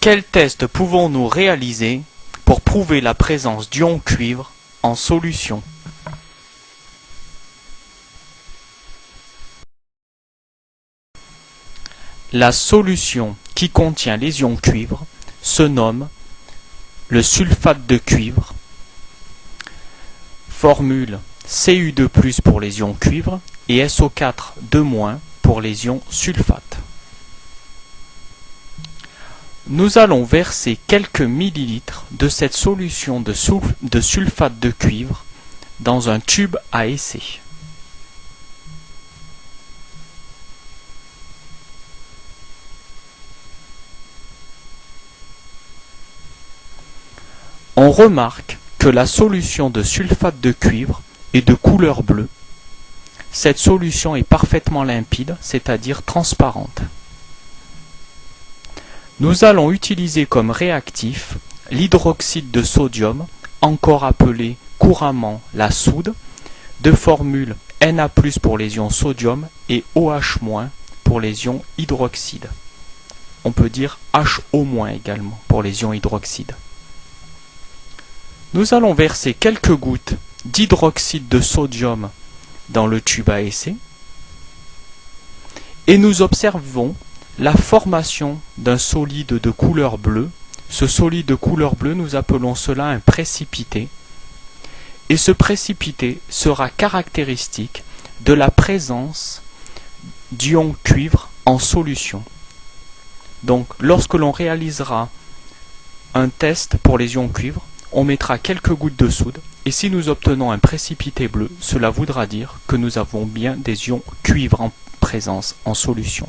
Quel test pouvons-nous réaliser pour prouver la présence d'ion cuivre en solution? La solution qui contient les ions cuivre se nomme le sulfate de cuivre. Formule Cu2+ pour les ions cuivre et SO4 pour les ions sulfate. Nous allons verser quelques millilitres de cette solution de sulfate de cuivre dans un tube à essai. On remarque que la solution de sulfate de cuivre est de couleur bleue. Cette solution est parfaitement limpide, c'est-à-dire transparente. Nous allons utiliser comme réactif l'hydroxyde de sodium, encore appelé couramment la soude, de formule Na+ pour les ions sodium et OH- pour les ions hydroxyde. On peut dire HO- également pour les ions hydroxyde. Nous allons verser quelques gouttes d'hydroxyde de sodium dans le tube à essai et nous observons la formation d'un solide de couleur bleue. Ce solide de couleur bleue, nous appelons cela un précipité. Et ce précipité sera caractéristique de la présence d'ion cuivre en solution. Donc, lorsque l'on réalisera un test pour les ions cuivre, on mettra quelques gouttes de soude. Et si nous obtenons un précipité bleu, cela voudra dire que nous avons bien des ions cuivre en présence en solution.